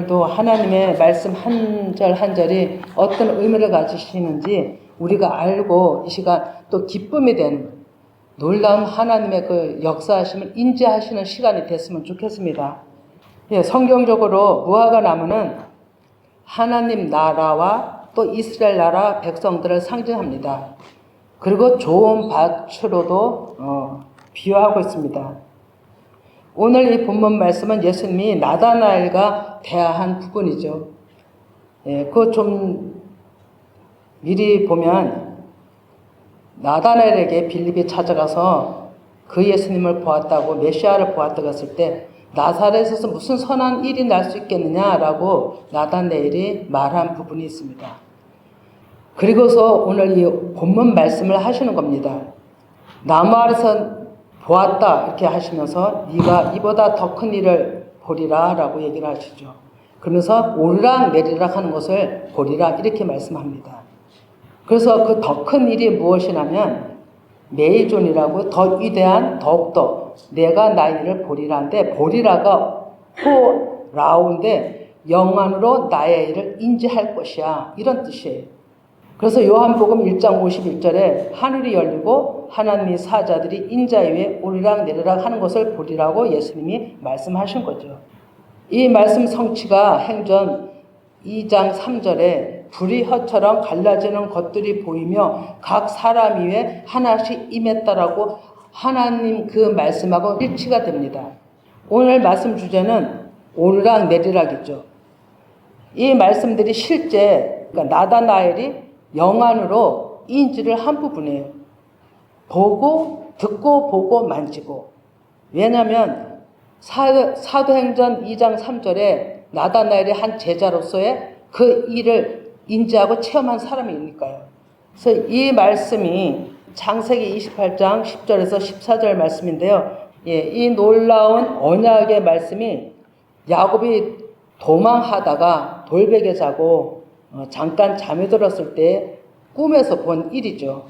오늘도 하나님의 말씀 한 절 한 절이 어떤 의미를 가지시는지 우리가 알고 이 시간 또 기쁨이 되는 놀라운 하나님의 그 역사하심을 인지하시는 시간이 됐으면 좋겠습니다. 예, 성경적으로 무화과 나무는 하나님 나라와 또 이스라엘 나라 백성들을 상징합니다. 그리고 좋은 밭으로도 비유하고 있습니다. 오늘 이 본문 말씀은 예수님이 나다나엘과 대화한 부분이죠. 예, 그거 좀 미리 보면 나다나엘에게 빌립이 찾아가서 그 예수님을 보았다고 메시아를 보았다고 했을 때 나사렛에서 무슨 선한 일이 날 수 있겠느냐라고 나다나엘이 말한 부분이 있습니다. 그리고서 오늘 이 본문 말씀을 하시는 겁니다. 나무 아래서 보았다 이렇게 하시면서 네가 이보다 더 큰 일을 보리라 라고 얘기를 하시죠. 그러면서 오르락 내리락 하는 것을 보리라 이렇게 말씀합니다. 그래서 그 더 큰 일이 무엇이냐면 메이존이라고 더 위대한 더욱더 내가 나의 일을 보리라인데 보리라가 호라운데 영안으로 나의 일을 인지할 것이야 이런 뜻이에요. 그래서 요한복음 1장 51절에 하늘이 열리고 하나님의 사자들이 인자 위에 오르락 내리락 하는 것을 보리라고 예수님이 말씀하신 거죠. 이 말씀 성취가 행전 2장 3절에 불이 혀처럼 갈라지는 것들이 보이며 각 사람 위에 하나씩 임했다라고 하나님 그 말씀하고 일치가 됩니다. 오늘 말씀 주제는 오르락 내리락이죠. 이 말씀들이 실제 그러니까 나다나엘이 영안으로 인지를 한 부분이에요. 보고 듣고 보고 만지고. 왜냐하면 사도행전 2장 3절에 나다나엘이 한 제자로서의 그 일을 인지하고 체험한 사람이니까요. 그래서 이 말씀이 창세기 28장 10절에서 14절 말씀인데요. 예, 이 놀라운 언약의 말씀이 야곱이 도망하다가 돌베개 자고 잠깐 잠에 들었을 때 꿈에서 본 일이죠.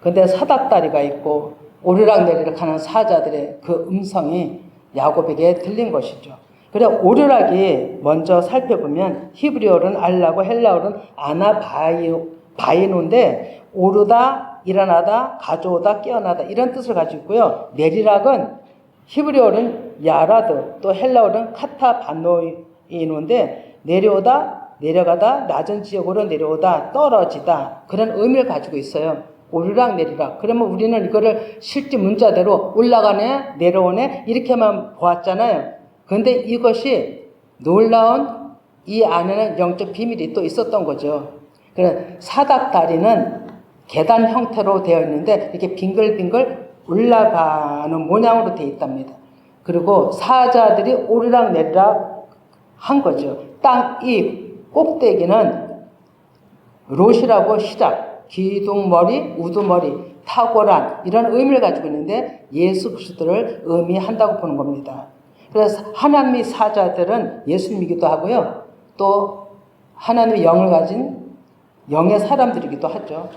근데 사닥다리가 있고 오르락 내리락 하는 사자들의 그 음성이 야곱에게 들린 것이죠. 그래 오르락이 먼저 살펴보면 히브리어로는 알라고 헬라어로는 아나바이노인데 오르다, 일어나다, 가져오다, 깨어나다 이런 뜻을 가지고 있고요. 내리락은 히브리어로는 야라드 또 헬라어로는 카타바노이노인데 내려오다, 내려가다, 낮은 지역으로 내려오다, 떨어지다 그런 의미를 가지고 있어요. 오르락 내리락. 그러면 우리는 이거를 실제 문자대로 올라가네, 내려오네 이렇게만 보았잖아요. 그런데 이것이 놀라운 이 안에는 영적 비밀이 또 있었던 거죠. 그래서 사닥다리는 계단 형태로 되어 있는데 이렇게 빙글빙글 올라가는 모양으로 되어 있답니다. 그리고 사자들이 오르락 내리락 한 거죠. 땅 이 꼭대기는 롯이라고 시작, 기둥머리, 우두머리, 탁월한 이런 의미를 가지고 있는데 예수 그리스도를 의미한다고 보는 겁니다. 그래서 하나님의 사자들은 예수님이기도 하고요. 또 하나님의 영을 가진 영의 사람들이기도 하죠.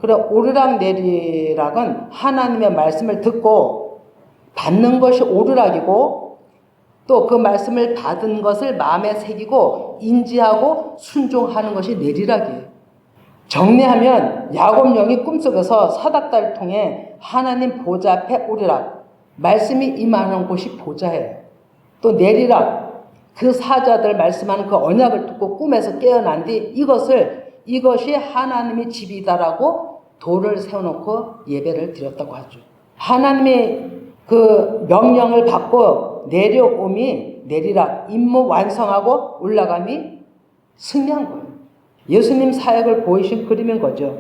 그래 오르락 내리락은 하나님의 말씀을 듣고 받는 것이 오르락이고 또 그 말씀을 받은 것을 마음에 새기고 인지하고 순종하는 것이 내리락이에요. 정리하면 야곱 영이 꿈속에서 사닥다리를 통해 하나님 보좌 앞에 오르락, 말씀이 임하는 곳이 보좌예요. 또 내리락, 그 사자들 말씀하는 그 언약을 듣고 꿈에서 깨어난 뒤 이것이 하나님의 집이다라고 돌을 세워놓고 예배를 드렸다고 하죠. 하나님의 그 명령을 받고 내려옴이 내리락, 임무 완성하고 올라감이 승리한 거예요. 예수님 사역을 보이신 그림인 거죠.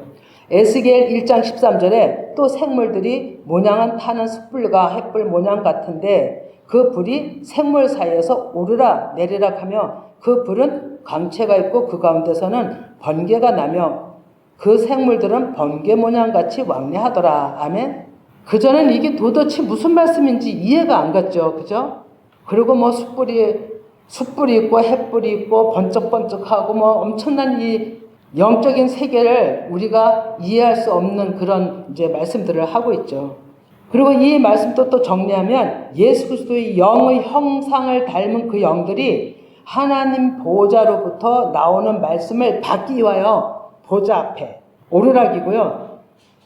에스겔 1장 13절에 또 생물들이 모양은 타는 숯불과 횃불 모양 같은데 그 불이 생물 사이에서 오르락 내리락 하며 그 불은 광채가 있고 그 가운데서는 번개가 나며 그 생물들은 번개 모양같이 왕래하더라. 아멘. 그전엔 이게 도대체 무슨 말씀인지 이해가 안 갔죠. 그죠? 그리고 뭐 숯불이 있고 햇불이 있고 번쩍번쩍하고 뭐 엄청난 이 영적인 세계를 우리가 이해할 수 없는 그런 이제 말씀들을 하고 있죠. 그리고 이 말씀도 또 정리하면 예수 그리스도의 영의 형상을 닮은 그 영들이 하나님 보좌로부터 나오는 말씀을 받기 위하여 보좌 앞에 오르락이고요.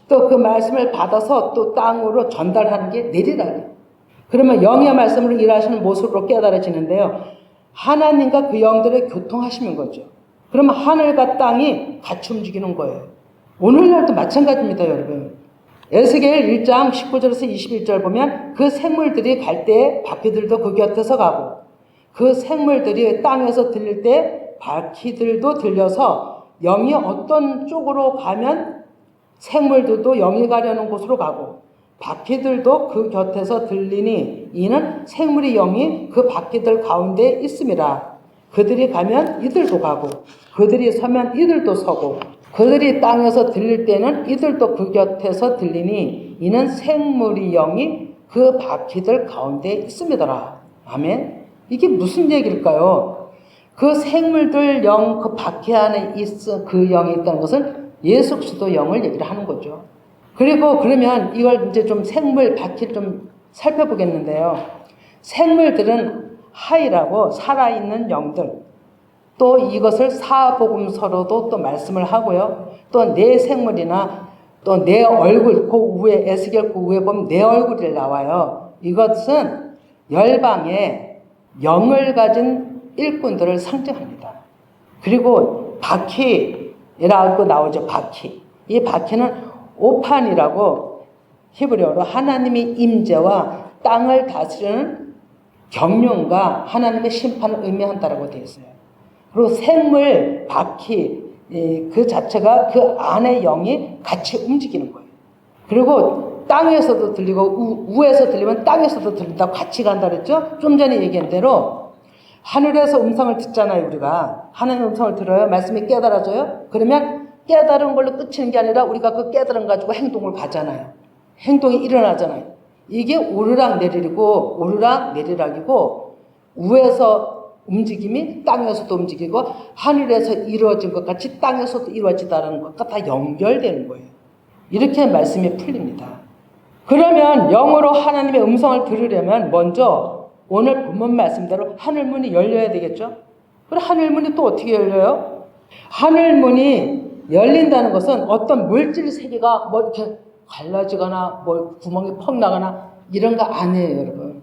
또 그 말씀을 받아서 또 땅으로 전달하는 게 내리락이에요. 그러면 영의 말씀으로 일하시는 모습으로 깨달아지는데요. 하나님과 그 영들의 교통하시는 거죠. 그러면 하늘과 땅이 같이 움직이는 거예요. 오늘날도 마찬가지입니다, 여러분. 에스겔 1장 19절에서 21절 보면 그 생물들이 갈 때 바퀴들도 그 곁에서 가고 그 생물들이 땅에서 들릴 때 바퀴들도 들려서 영이 어떤 쪽으로 가면 생물들도 영이 가려는 곳으로 가고 바퀴들도 그 곁에서 들리니 이는 생물의 영이 그 바퀴들 가운데 있음이라. 그들이 가면 이들도 가고 그들이 서면 이들도 서고 그들이 땅에서 들릴 때는 이들도 그 곁에서 들리니 이는 생물의 영이 그 바퀴들 가운데 있음이더라. 아멘. 이게 무슨 얘기일까요? 그 생물들 영, 그 바퀴 안에 있어 그 영이 있다는 것은 예수 그리스도 영을 얘기를 하는 거죠. 그리고 그러면 이걸 이제 좀 생물 바퀴를 좀 살펴보겠는데요. 생물들은 하이라고 살아있는 영들, 또 이것을 사복음서로도 또 말씀을 하고요. 또 내 생물이나 또 내 얼굴, 그 위에 에스겔 그 위에 보면 내 얼굴이 나와요. 이것은 열방의 영을 가진 일꾼들을 상징합니다. 그리고 바퀴라고 나오죠. 바퀴. 이 바퀴는 오판이라고 히브리어로 하나님의 임재와 땅을 다스리는 경륜과 하나님의 심판을 의미한다라고 되어 있어요. 그리고 생물 바퀴 그 자체가 그 안의 영이 같이 움직이는 거예요. 그리고 땅에서도 들리고 우에서 들리면 땅에서도 들린다고 같이 간다 그랬죠. 좀 전에 얘기한 대로 하늘에서 음성을 듣잖아요. 우리가 하나님의 음성을 들어요. 말씀이 깨달아져요. 그러면 깨달은 걸로 끝이는 게 아니라 우리가 그 깨달음 가지고 행동을 가잖아요. 행동이 일어나잖아요. 이게 오르락 내리고 오르락 내리락이고 우에서 움직임이 땅에서도 움직이고 하늘에서 이루어진 것 같이 땅에서도 이루어지다는 것과 다 연결되는 거예요. 이렇게 말씀이 풀립니다. 그러면 영으로 하나님의 음성을 들으려면 먼저 오늘 본문 말씀대로 하늘문이 열려야 되겠죠? 그럼 하늘문이 또 어떻게 열려요? 하늘문이 열린다는 것은 어떤 물질 세계가 뭐 이렇게 갈라지거나 뭐 구멍이 퍽 나거나 이런 거 아니에요, 여러분.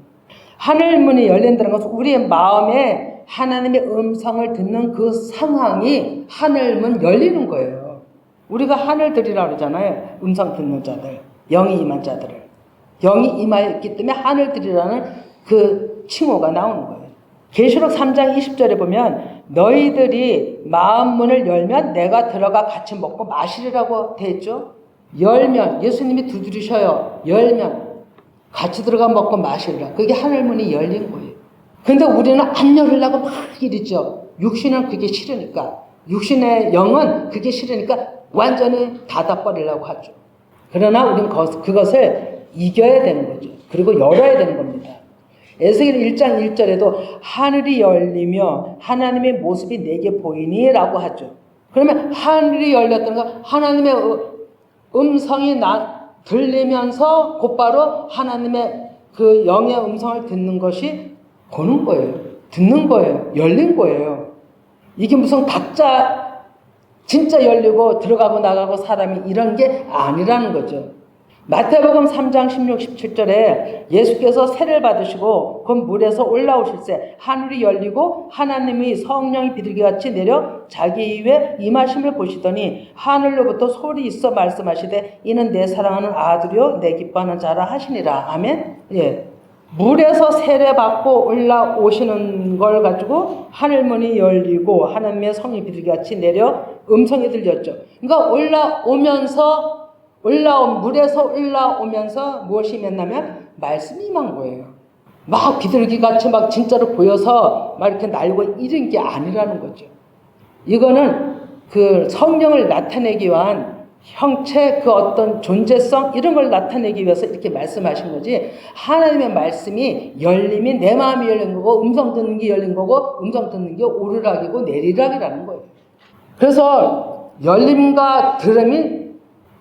하늘문이 열린다는 것은 우리의 마음에 하나님의 음성을 듣는 그 상황이 하늘문 열리는 거예요. 우리가 하늘들이라고 그러잖아요. 음성 듣는 자들, 영이 임한 자들을. 영이 임하였기 때문에 하늘들이라는 그 칭호가 나오는 거예요. 계시록 3장 20절에 보면 너희들이 마음문을 열면 내가 들어가 같이 먹고 마시리라고 되어 있죠. 열면 예수님이 두드리셔요. 열면 같이 들어가 먹고 마시리라. 그게 하늘문이 열린 거예요. 근데 우리는 안 열으려고 막 이러죠. 육신은 그게 싫으니까. 육신의 영은 그게 싫으니까 완전히 닫아버리려고 하죠. 그러나 우리는 그것을 이겨야 되는 거죠. 그리고 열어야 되는 겁니다. 에스겔 1장 1절에도 하늘이 열리며 하나님의 모습이 내게 보이니 라고 하죠. 그러면 하늘이 열렸다는 건 하나님의 음성이 들리면서 곧바로 하나님의 그 영의 음성을 듣는 것이 보는 거예요. 듣는 거예요. 열린 거예요. 이게 무슨 각자 진짜 열리고 들어가고 나가고 사람이 이런 게 아니라는 거죠. 마태복음 3장 16, 17절에 예수께서 세를 받으시고 그 물에서 올라오실새 하늘이 열리고 하나님의 성령이 비둘기같이 내려 자기 위에 임하심을 보시더니 하늘로부터 소리 있어 말씀하시되 이는 내 사랑하는 아들이요 내 기뻐하는 자라 하시니라. 아멘. 예. 물에서 세례받고 올라오시는 걸 가지고 하늘문이 열리고 하나님의 성령이 비둘기같이 내려 음성이 들렸죠. 그러니까 물에서 올라오면서 무엇이 임했냐면 말씀이 임한 거예요. 막 비둘기같이 막 진짜로 보여서 막 이렇게 날고 이런 게 아니라는 거죠. 이거는 그 성령을 나타내기 위한 형체 그 어떤 존재성 이런 걸 나타내기 위해서 이렇게 말씀하신 거지 하나님의 말씀이 열림이 내 마음이 열린 거고 음성 듣는 게 열린 거고 음성 듣는 게 오르락이고 내리락이라는 거예요. 그래서 열림과 들음이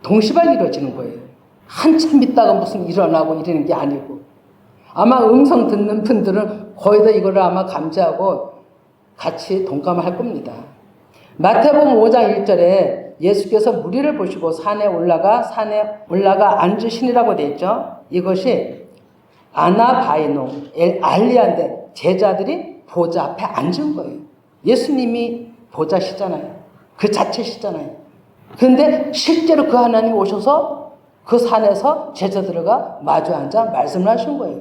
동시발 이루어지는 거예요. 한참 있다가 무슨 일어나고 이러는 게 아니고 아마 음성 듣는 분들은 거의 다 이거를 아마 감지하고 같이 동감할 겁니다. 마태복음 5장 1절에 예수께서 무리를 보시고 산에 올라가 앉으시니라고 되어 있죠. 이것이 아나바이노 알리아인데 제자들이 보좌 앞에 앉은 거예요. 예수님이 보좌시잖아요. 그 자체시잖아요. 그런데 실제로 그 하나님이 오셔서 그 산에서 제자들과 마주 앉아 말씀을 하신 거예요.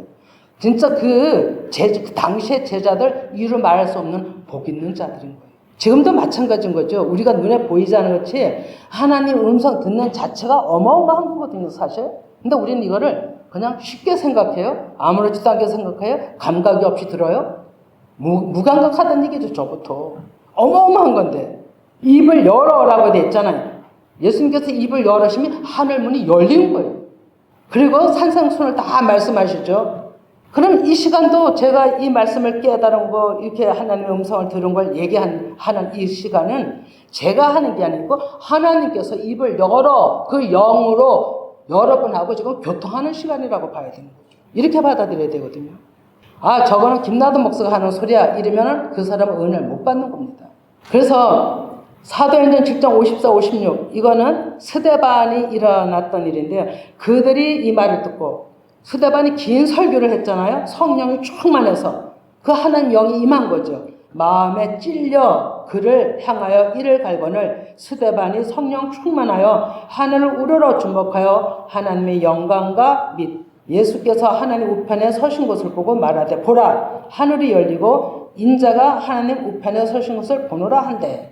진짜 그 당시의 제자들 이루 말할 수 없는 복 있는 자들인 거예요. 지금도 마찬가지인 거죠. 우리가 눈에 보이지 않는 것이 하나님 음성 듣는 자체가 어마어마한 거거든요, 사실. 근데 우리는 이거를 그냥 쉽게 생각해요. 아무렇지도 않게 생각해요. 감각이 없이 들어요. 무감각하다는 얘기죠, 저부터. 어마어마한 건데. 입을 열어라고 돼 있잖아요. 예수님께서 입을 열으시면 하늘 문이 열린 거예요. 그리고 산상수훈을 다 말씀하시죠. 그럼 이 시간도 제가 이 말씀을 깨달은 거, 이렇게 하나님의 음성을 들은 걸 얘기하는 이 시간은 제가 하는 게 아니고 하나님께서 입을 열어 그 영으로 여러분하고 지금 교통하는 시간이라고 봐야 되는 거죠. 이렇게 받아들여야 되거든요. 아, 저거는 김나도 목사가 하는 소리야. 이러면 그 사람은 은혜를 못 받는 겁니다. 그래서 사도행전 7장 54, 56 이거는 스데반이 일어났던 일인데요. 그들이 이 말을 듣고 스데반이 긴 설교를 했잖아요. 성령이 충만해서 그 하나님 영이 임한 거죠. 마음에 찔려 그를 향하여 이를 갈거늘 스데반이 성령 충만하여 하늘을 우러러 주목하여 하나님의 영광과 및 예수께서 하나님 우편에 서신 것을 보고 말하되 보라 하늘이 열리고 인자가 하나님 우편에 서신 것을 보노라 한대.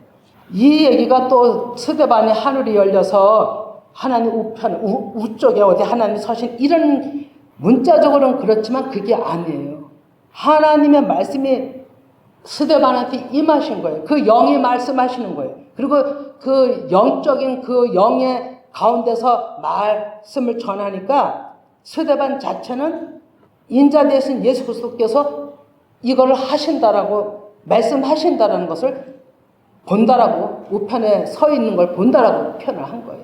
이 얘기가 또 스데반이 하늘이 열려서 하나님 우편 우쪽에 어디 하나님 서신 이런 문자적으로는 그렇지만 그게 아니에요. 하나님의 말씀이 스데반한테 임하신 거예요. 그 영이 말씀하시는 거예요. 그리고 그 영적인 그 영의 가운데서 말씀을 전하니까 스데반 자체는 인자 대신 예수 그리스도께서 이걸 하신다라고 말씀하신다라는 것을 본다라고 우편에 서 있는 걸 본다라고 표현을 한 거예요.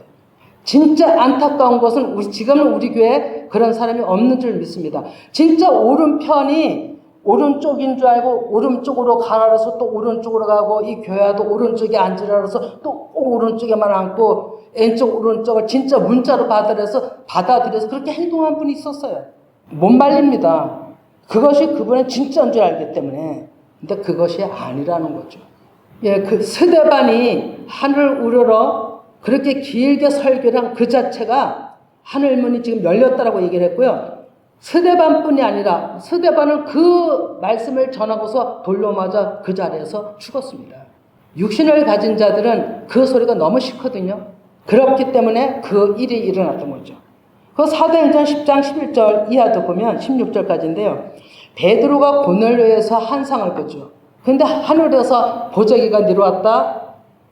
진짜 안타까운 것은 지금은 우리 교회에 그런 사람이 없는 줄 믿습니다. 진짜 오른편이 오른쪽인 줄 알고 오른쪽으로 가라서 또 오른쪽으로 가고 이 교회도 오른쪽에 앉으라 그래서 또 오른쪽에만 앉고 왼쪽 오른쪽을 진짜 문자로 받아들여서 그렇게 행동한 분이 있었어요. 못 말립니다. 그것이 그분의 진짜인 줄 알기 때문에. 근데 그것이 아니라는 거죠. 예, 그 스데반이 하늘 우러러 그렇게 길게 설교를 한 그 자체가 하늘문이 지금 열렸다라고 얘기를 했고요. 스데반뿐이 아니라 스데반은 그 말씀을 전하고서 돌로 맞아 그 자리에서 죽었습니다. 육신을 가진 자들은 그 소리가 너무 싫거든요. 그렇기 때문에 그 일이 일어났던 거죠. 그 사도행전 10장 11절 이하도 보면 16절까지인데요. 베드로가 고넬료에서 한상을 보죠. 근데 하늘에서 보자기가 내려왔다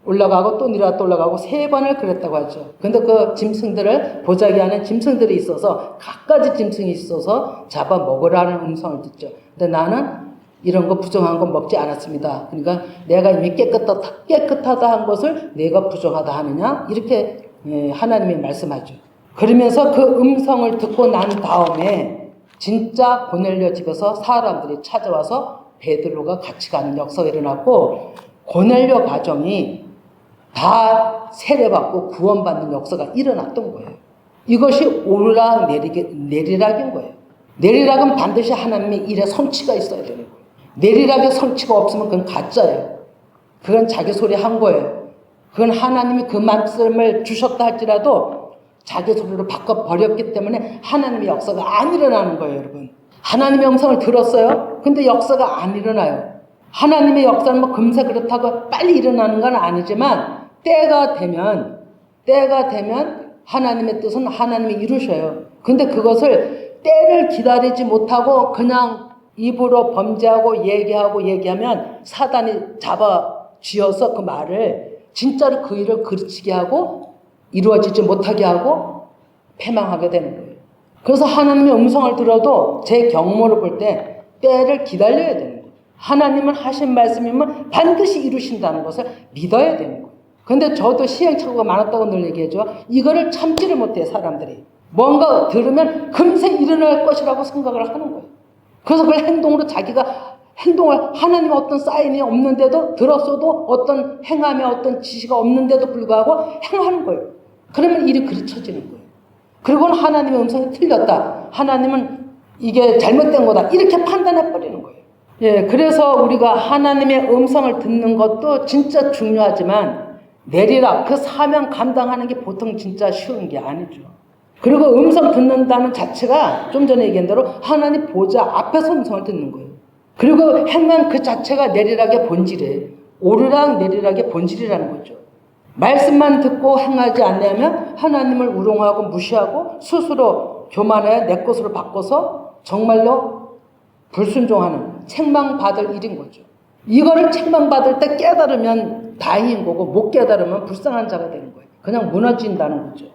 올라가고 또 내려왔다 올라가고 3번을 그랬다고 하죠. 근데 그 짐승들을 보자기 안에 짐승들이 있어서 갖가지 짐승이 있어서 잡아 먹으라는 음성을 듣죠. 근데 나는 이런 거 부정한 건 먹지 않았습니다. 그러니까 내가 이미 깨끗하다 한 것을 내가 부정하다 하느냐 이렇게 하나님이 말씀하죠. 그러면서 그 음성을 듣고 난 다음에 진짜 고넬료 집에서 사람들이 찾아와서 베드로가 같이 가는 역사가 일어났고 고넬료 가정이 다 세례받고 구원받는 역사가 일어났던 거예요. 이것이 오르락 내리락인 거예요. 내리락은 반드시 하나님의 일에 성취가 있어야 되는 거예요. 내리락에 성취가 없으면 그건 가짜예요. 그건 자기 소리 한 거예요. 그건 하나님이 그 말씀을 주셨다 할지라도 자기 소리로 바꿔버렸기 때문에 하나님의 역사가 안 일어나는 거예요, 여러분. 하나님의 음성을 들었어요? 근데 역사가 안 일어나요. 하나님의 역사는 뭐 금세 그렇다고 빨리 일어나는 건 아니지만 때가 되면 하나님의 뜻은 하나님이 이루셔요. 근데 그것을 때를 기다리지 못하고 그냥 입으로 범죄하고 얘기하면 사단이 잡아 쥐어서 그 말을 진짜로 그 일을 그르치게 하고 이루어지지 못하게 하고 패망하게 되는 거예요. 그래서 하나님의 음성을 들어도 제 경험으로 볼 때 때를 기다려야 되는 거예요. 하나님은 하신 말씀이면 반드시 이루신다는 것을 믿어야 되는 거예요. 근데 저도 시행착오가 많았다고 늘 얘기해줘. 이거를 참지를 못해 사람들이. 뭔가 들으면 금세 일어날 것이라고 생각을 하는 거예요. 그래서 그걸 행동으로 자기가 행동을 하나님의 어떤 사인이 없는데도 들었어도 어떤 행함의 어떤 지시가 없는데도 불구하고 행하는 거예요. 그러면 일이 그르쳐지는 거예요. 그리고는 하나님의 음성이 틀렸다. 하나님은 이게 잘못된 거다. 이렇게 판단해 버리는 거예요. 예, 그래서 우리가 하나님의 음성을 듣는 것도 진짜 중요하지만 내리라 그 사명 감당하는 게 보통 진짜 쉬운 게 아니죠. 그리고 음성 듣는다는 자체가 좀 전에 얘기한 대로 하나님 보좌 앞에서 음성을 듣는 거예요. 그리고 행한 그 자체가 내리락의 본질이에요. 오르락 내리락의 본질이라는 거죠. 말씀만 듣고 행하지 않냐면 하나님을 우롱하고 무시하고 스스로 교만해 내 것으로 바꿔서 정말로 불순종하는 책망받을 일인 거죠. 이거를 책망받을 때 깨달으면 다행인 거고 못 깨달으면 불쌍한 자가 되는 거예요. 그냥 무너진다는 거죠.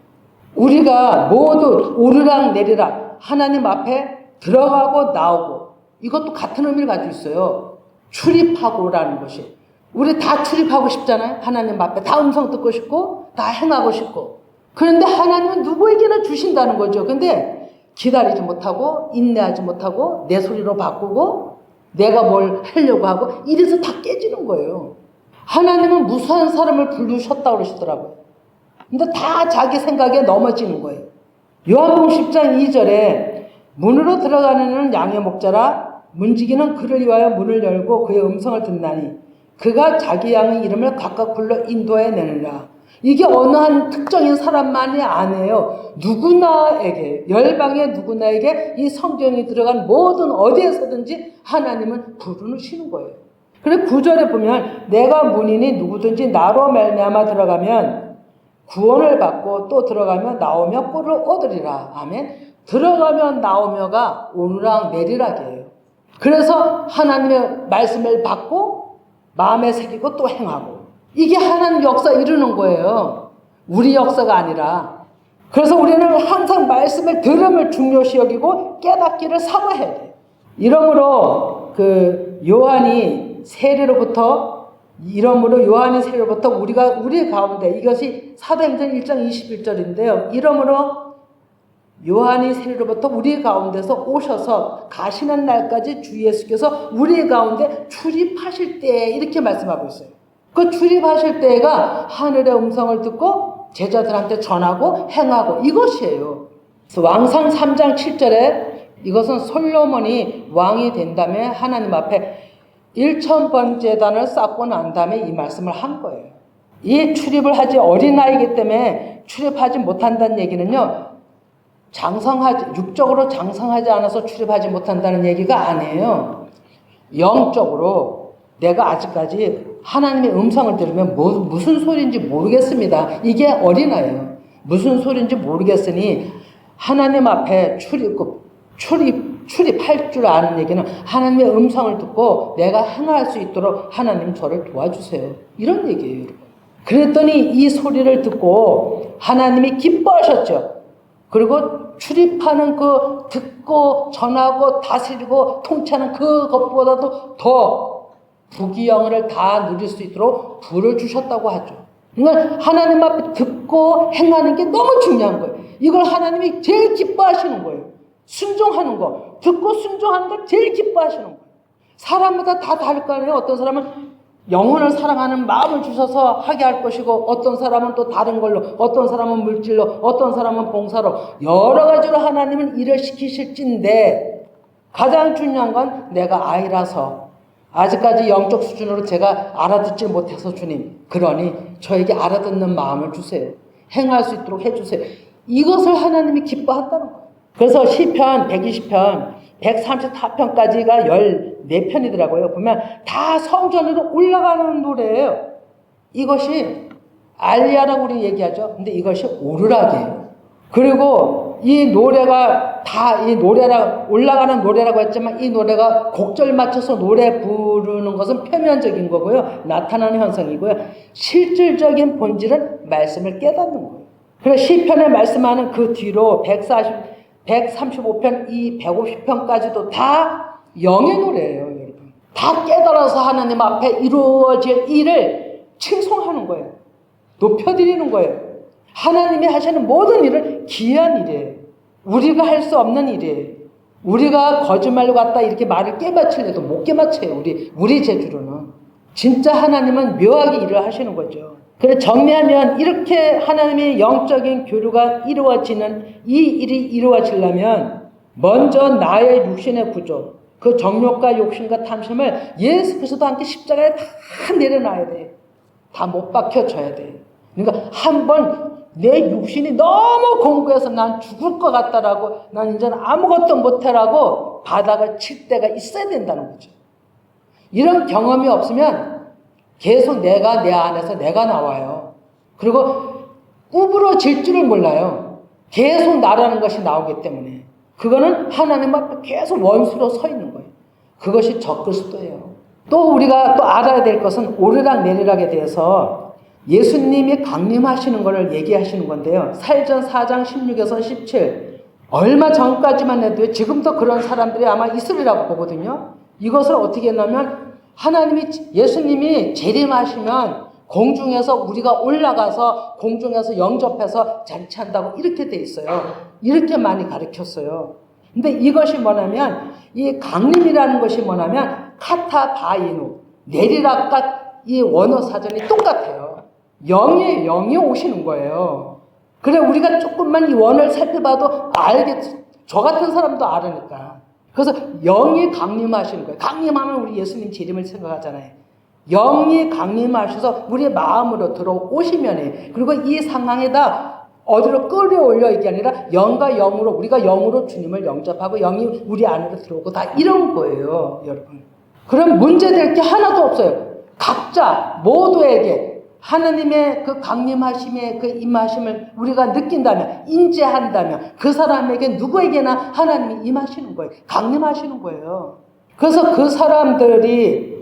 우리가 모두 오르락 내리락 하나님 앞에 들어가고 나오고 이것도 같은 의미를 가지고 있어요. 출입하고라는 것이. 우리 다 출입하고 싶잖아요. 하나님 앞에 다 음성 듣고 싶고 다 행하고 싶고. 그런데 하나님은 누구에게나 주신다는 거죠. 근데 기다리지 못하고 인내하지 못하고 내 소리로 바꾸고 내가 뭘 하려고 하고 이래서 다 깨지는 거예요. 하나님은 무수한 사람을 부르셨다고 그러시더라고요. 근데 다 자기 생각에 넘어지는 거예요. 요한복음 10장 2절에 문으로 들어가는 이는 양의 목자라 문지기는 그를 위하여 문을 열고 그의 음성을 듣나니 그가 자기 양의 이름을 각각 불러 인도해 내느라. 이게 어느 한 특정인 사람만이 아니에요. 누구나에게, 열방의 누구나에게 이 성경이 들어간 모든 어디에서든지 하나님은 부르시는 거예요. 그리고 9절에 보면 내가 문이니 누구든지 나로 말미암아 들어가면 구원을 받고 또 들어가면 나오며 꿀을 얻으리라. 아멘. 들어가면 나오며가 오르락 내리락이에요. 그래서 하나님의 말씀을 받고 마음에 새기고 또 행하고 이게 하나님 역사 이루는 거예요. 우리 역사가 아니라. 그래서 우리는 항상 말씀을 들음을 중요시 여기고 깨닫기를 사모해야 돼요. 이러므로 요한이 세례로부터 우리가 우리 가운데 이것이 사도행전 1장 21절인데요. 이러므로 요한이 세례로부터 우리 가운데서 오셔서 가시는 날까지 주 예수께서 우리 가운데 출입하실 때 이렇게 말씀하고 있어요. 그 출입하실 때가 하늘의 음성을 듣고 제자들한테 전하고 행하고 이것이에요. 그래서 왕상 3장 7절에 이것은 솔로몬이 왕이 된 다음에 하나님 앞에 1000번 제단을 쌓고 난 다음에 이 말씀을 한 거예요. 이 출입을 하지 어린아이이기 때문에 출입하지 못한다는 얘기는요. 육적으로 장성하지 않아서 출입하지 못한다는 얘기가 아니에요. 영적으로 내가 아직까지 하나님의 음성을 들으면 무슨 소리인지 모르겠습니다. 이게 어린아이예요. 무슨 소리인지 모르겠으니 하나님 앞에 출입할 줄 아는 얘기는 하나님의 음성을 듣고 내가 행할 수 있도록 하나님 저를 도와주세요. 이런 얘기예요, 여러분. 그랬더니 이 소리를 듣고 하나님이 기뻐하셨죠. 그리고 출입하는 듣고 전하고 다스리고 통치하는 그것보다도 더 부귀영화를 다 누릴 수 있도록 부를 주셨다고 하죠. 그러니까 하나님 앞에 듣고 행하는 게 너무 중요한 거예요. 이걸 하나님이 제일 기뻐하시는 거예요. 순종하는 거. 듣고 순종하는 걸 제일 기뻐하시는 거예요. 사람마다 다 다를 거 아니에요. 어떤 사람은 영혼을 사랑하는 마음을 주셔서 하게 할 것이고 어떤 사람은 또 다른 걸로 어떤 사람은 물질로 어떤 사람은 봉사로 여러 가지로 하나님은 일을 시키실진데 가장 중요한 건 내가 아이라서 아직까지 영적 수준으로 제가 알아듣지 못해서 주님 그러니 저에게 알아듣는 마음을 주세요. 행할 수 있도록 해주세요. 이것을 하나님이 기뻐한다는 거예요. 그래서 시편 120편 134편까지가 14편이더라고요. 보면 다 성전으로 올라가는 노래예요. 이것이 알리아라고 우리 얘기하죠. 근데 이것이 오르락이에요. 그리고 이 노래가 다 이 노래라 올라가는 노래라고 했지만 이 노래가 곡절 맞춰서 노래 부르는 것은 표면적인 거고요. 나타나는 현상이고요. 실질적인 본질은 말씀을 깨닫는 거예요. 그래서 시편에 말씀하는 그 뒤로 135편, 이 150편까지도 다 영의 노래예요, 여러분. 다 깨달아서 하나님 앞에 이루어질 일을 칭송하는 거예요. 높여드리는 거예요. 하나님이 하시는 모든 일을 기이한 일이에요. 우리가 할 수 없는 일이에요. 우리가 거짓말로 갖다 이렇게 말을 깨맞추려도 못 깨맞춰요. 우리 재주로는. 진짜 하나님은 묘하게 일을 하시는 거죠. 그래 정리하면 이렇게 하나님의 영적인 교류가 이루어지는 이 일이 이루어지려면 먼저 나의 육신의 구조, 그 정욕과 욕심과 탐심을 예수 그리스도와 함께 십자가에 다 내려놔야 돼. 다 못 박혀줘야 돼. 그러니까 한번 내 육신이 너무 공고해서 난 죽을 것 같다라고, 난 이제는 아무것도 못해라고 바닥을 칠 때가 있어야 된다는 거죠. 이런 경험이 없으면 계속 내가 내 안에서 내가 나와요. 그리고 구부러질 줄을 몰라요. 계속 나라는 것이 나오기 때문에. 그거는 하나님 앞에 계속 원수로 서 있는 거예요. 그것이 적그리스도예요. 또 우리가 또 알아야 될 것은 오르락 내리락에 대해서 예수님이 강림하시는 것을 얘기하시는 건데요. 사일전 4장 16에서 17. 얼마 전까지만 해도 지금도 그런 사람들이 아마 있으리라고 보거든요. 이것을 어떻게 했냐면 예수님이 재림하시면 공중에서 우리가 올라가서 공중에서 영접해서 잔치한다고 이렇게 돼 있어요. 이렇게 많이 가르쳤어요. 근데 이것이 뭐냐면 이 강림이라는 것이 뭐냐면 카타바이누 내리락과 이 원어 사전이 똑같아요. 영이 오시는 거예요. 그래 우리가 조금만 이 원을 살펴봐도 알겠죠. 저 같은 사람도 알으니까. 그래서 영이 강림하시는 거예요. 강림하면 우리 예수님 재림을 생각하잖아요. 영이 강림하셔서 우리의 마음으로 들어오시면 그리고 이 상황에다 어디로 끌어올려 이게 아니라 영과 영으로 우리가 영으로 주님을 영접하고 영이 우리 안으로 들어오고 다 이런 거예요. 여러분. 그럼 문제될 게 하나도 없어요. 각자 모두에게 하나님의 그 강림하심의 그 임하심을 우리가 느낀다면 인지한다면 그 사람에게 누구에게나 하나님이 임하시는 거예요. 강림하시는 거예요. 그래서 그 사람들이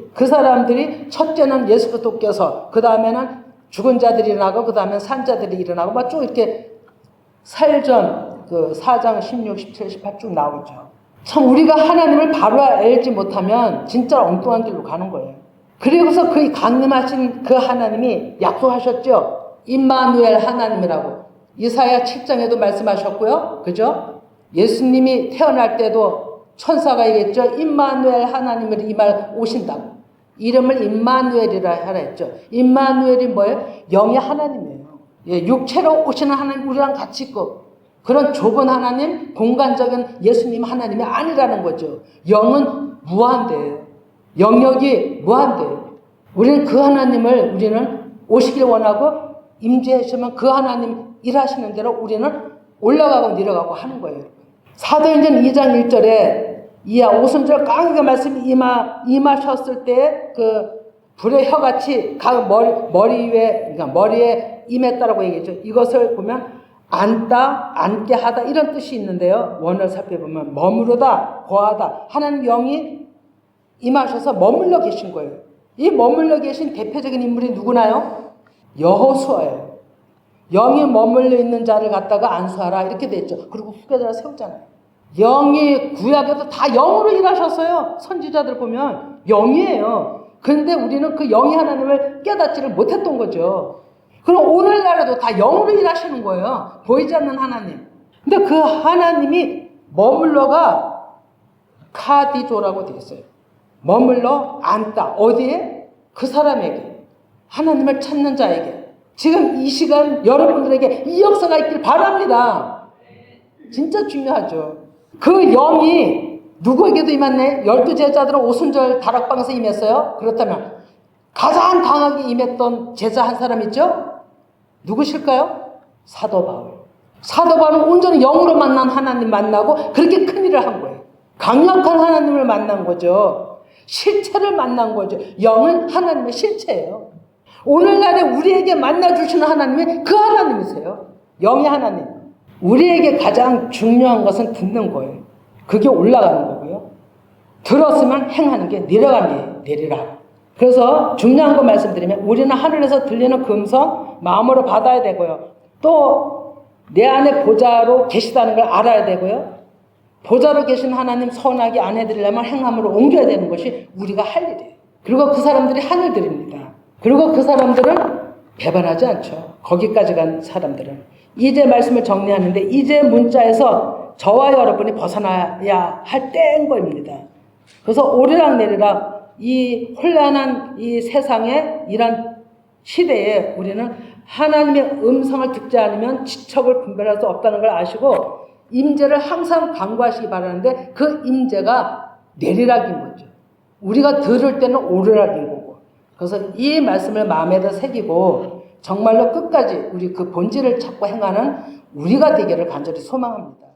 첫째는 예수 그리스도께서 그 다음에는 죽은 자들이 일어나고 그 다음에 산 자들이 일어나고 막 쭉 이렇게 살전 그 4장 16, 17, 18 쭉 나오죠. 참 우리가 하나님을 바로 알지 못하면 진짜 엉뚱한 길로 가는 거예요. 그리고서 그 강림하신 그 하나님이 약속하셨죠. 임마누엘 하나님이라고. 이사야 7장에도 말씀하셨고요. 그죠? 예수님이 태어날 때도 천사가 얘기했죠. 임마누엘 하나님을 이 말 오신다고. 이름을 임마누엘이라 하라 했죠. 임마누엘이 뭐예요? 영의 하나님이에요. 예, 육체로 오시는 하나님 우리랑 같이 있고 그런 좁은 하나님, 공간적인 예수님 하나님이 아니라는 거죠. 영은 무한대예요. 영역이 무한대예요. 우리는 그 하나님을 우리는 오시길 원하고 임재하시면 그 하나님 일하시는 대로 우리는 올라가고 내려가고 하는 거예요. 사도행전 2장 1절에 이하 오순절 깡하게 말씀이 임하셨을 때 그 불의 혀같이 머리에 임했다라고 얘기했죠. 이것을 보면 앉게 하다 이런 뜻이 있는데요. 원어를 살펴보면 머무르다, 거하다. 하나님 영이 임하셔서 머물러 계신 거예요. 이 머물러 계신 대표적인 인물이 누구나요? 여호수아예요. 영이 머물러 있는 자를 갖다가 안수하라 이렇게 됐죠. 그리고 후계자를 세우잖아요. 영이 구약에도 다 영으로 일하셨어요. 선지자들 보면 영이에요. 그런데 우리는 그 영이 하나님을 깨닫지를 못했던 거죠. 그럼 오늘날에도 다 영으로 일하시는 거예요. 보이지 않는 하나님. 근데 그 하나님이 머물러가 카디조라고 되어 있어요. 머물러 앉다. 어디에? 그 사람에게. 하나님을 찾는 자에게. 지금 이 시간 여러분들에게 이 역사가 있길 바랍니다. 진짜 중요하죠. 그 영이 누구에게도 임했네? 12제자들은 오순절 다락방에서 임했어요. 그렇다면 가장 강하게 임했던 제자 한 사람 있죠? 누구실까요? 사도 바울. 사도 바울은 온전히 영으로 만난 하나님 만나고 그렇게 큰 일을 한 거예요. 강력한 하나님을 만난 거죠. 실체를 만난 거죠. 영은 하나님의 실체예요. 오늘날에 우리에게 만나주시는 하나님이 그 하나님이세요. 영의 하나님. 우리에게 가장 중요한 것은 듣는 거예요. 그게 올라가는 거고요. 들었으면 행하는 게 내리라. 그래서 중요한 거 말씀드리면 우리는 하늘에서 들리는 금성 마음으로 받아야 되고요. 또 내 안에 보좌로 계시다는 걸 알아야 되고요. 보좌로 계신 하나님 선하게 안 해드리려면 행함으로 옮겨야 되는 것이 우리가 할 일이에요. 그리고 그 사람들이 하늘들입니다. 그리고 그 사람들은 배반하지 않죠. 거기까지 간 사람들은. 이제 말씀을 정리하는데 이제 문자에서 저와 여러분이 벗어나야 할 때인 겁니다. 그래서 오르락내리락 이 혼란한 이 세상에 이런 시대에 우리는 하나님의 음성을 듣지 않으면 지척을 분별할 수 없다는 걸 아시고 임재를 항상 간구하시기 바라는데 그 임재가 내리락인 거죠. 우리가 들을 때는 오르락인 거고. 그래서 이 말씀을 마음에다 새기고 정말로 끝까지 우리 그 본질을 찾고 행하는 우리가 되기를 간절히 소망합니다.